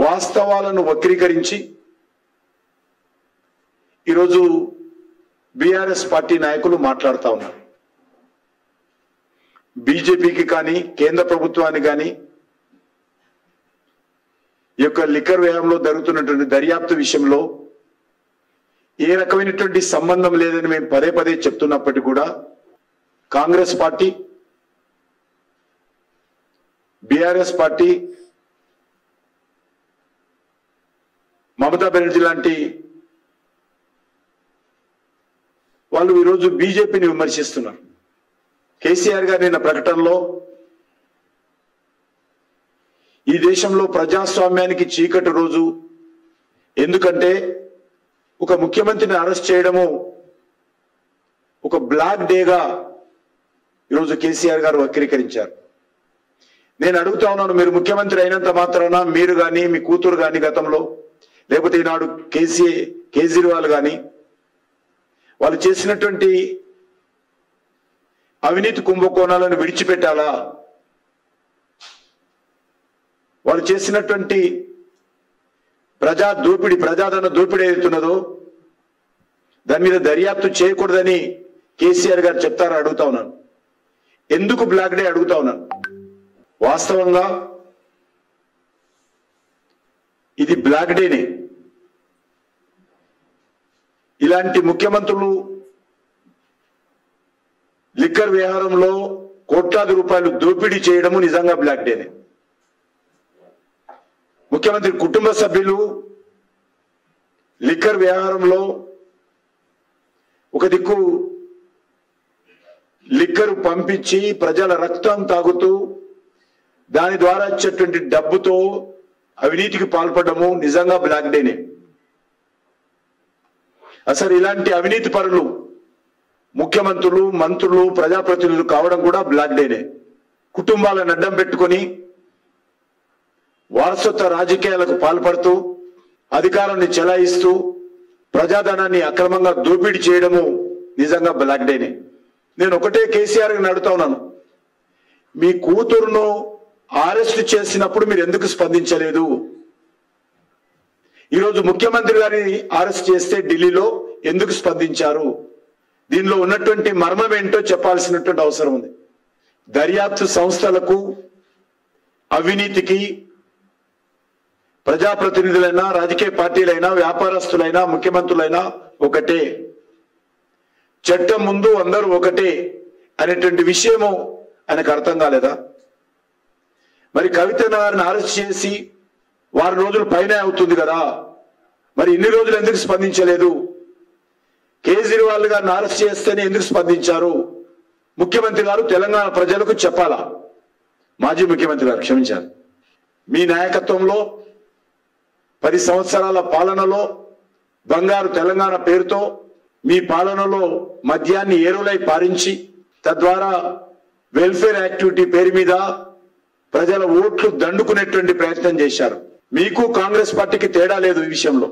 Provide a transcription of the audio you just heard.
వాస్తవాలను వక్రీకరించి ఈరోజు బీఆర్ఎస్ పార్టీ నాయకులు మాట్లాడుతూ ఉన్నారు. బీజేపీకి కానీ కేంద్ర ప్రభుత్వానికి కానీ ఈ యొక్క లిక్కర్ వ్యయంలో జరుగుతున్నటువంటి దర్యాప్తు విషయంలో ఏ రకమైనటువంటి సంబంధం లేదని మేము పదే పదే చెప్తున్నప్పటికీ కూడా Congress party, BRS party, Mamata Banerjee లాంటి వాళ్ళు ఈరోజు బీజేపీని విమర్శిస్తున్నారు. కేసీఆర్ గారు నిన్న ప్రకటనలో ఈ దేశంలో ప్రజాస్వామ్యానికి చీకటి రోజు, ఎందుకంటే ఒక ముఖ్యమంత్రిని అరెస్ట్ చేయడము ఒక బ్లాక్ డేగా ఈరోజు కేసీఆర్ గారు వక్రీకరించారు. నేను అడుగుతా ఉన్నాను, మీరు ముఖ్యమంత్రి అయినంత మాత్రాన మీరు కానీ మీ కూతురు కానీ గతంలో, లేకపోతే ఈనాడు కేజ్రీవాల్ కానీ వాళ్ళు చేసినటువంటి అవినీతి కుంభకోణాలను విడిచిపెట్టాలా? వాళ్ళు చేసినటువంటి ప్రజాధన దోపిడీ ఏదైతున్నదో దాని మీద దర్యాప్తు చేయకూడదని కేసీఆర్ గారు చెప్తారా అడుగుతా ఉన్నాను. ఎందుకు బ్లాక్ డే అడుగుతా ఉన్నాను. వాస్తవంగా ఇది బ్లాక్ డేనే. ఇలాంటి ముఖ్యమంత్రులు లిక్కర్ వ్యవహారంలో కోట్లాది రూపాయలు దోపిడీ చేయడము నిజంగా బ్లాక్ డేనే. ముఖ్యమంత్రి కుటుంబ సభ్యులు లిక్కర్ వ్యవహారంలో ఒక దిక్కు లిక్కర్ పంపించి ప్రజల రక్తం తాగుతూ దాని ద్వారా వచ్చేటువంటి డబ్బుతో అవినీతికి పాల్పడము నిజంగా బ్లాక్ డేనే. అసలు ఇలాంటి అవినీతి పరులు ముఖ్యమంత్రులు, మంత్రులు, ప్రజాప్రతినిధులు కావడం కూడా బ్లాక్ డేనే. కుటుంబాలను అడ్డం పెట్టుకొని వారసత్వ రాజకీయాలకు పాల్పడుతూ అధికారాన్ని చెలాయిస్తూ ప్రజాధనాన్ని అక్రమంగా దోపిడీ చేయడము నిజంగా బ్లాక్ డేనే. నేను ఒకటే కేసీఆర్ అడుగుతా ఉన్నాను, మీ కూతురును అరెస్ట్ చేసినప్పుడు మీరు ఎందుకు స్పందించలేదు? ఈరోజు ముఖ్యమంత్రి గారిని అరెస్ట్ చేస్తే ఢిల్లీలో ఎందుకు స్పందించారు? దీనిలో ఉన్నటువంటి మర్మం ఏంటో చెప్పాల్సినటువంటి అవసరం ఉంది. దర్యాప్తు సంస్థలకు, అవినీతికి ప్రజాప్రతినిధులైనా, రాజకీయ పార్టీలైనా, వ్యాపారస్తులైనా, ముఖ్యమంత్రులైనా ఒకటే. చట్టం ముందు అందరూ ఒకటే అనేటువంటి విషయము ఆయనకు అర్థం కాలేదా? మరి కవిత గారిని అరెస్ట్ చేసి 6 రోజులు పైన అవుతుంది కదా, మరి ఇన్ని రోజులు ఎందుకు స్పందించలేదు? కేజ్రీవాల్ గారిని అరెస్ట్ చేస్తేనే ఎందుకు స్పందించారు? ముఖ్యమంత్రి గారు తెలంగాణ ప్రజలకు చెప్పాలా? మాజీ ముఖ్యమంత్రి గారు క్షమించాలి. మీ నాయకత్వంలో 10 సంవత్సరాల పాలనలో బంగారు తెలంగాణ పేరుతో మీ పాలనలో మద్యాన్ని ఏరులై పారించి తద్వారా వెల్ఫేర్ యాక్టివిటీ పేరు మీద ప్రజల ఓట్లు దండుకునేటువంటి ప్రయత్నం చేశారు. మీకు కాంగ్రెస్ పార్టీకి తేడా లేదు ఈ విషయంలో.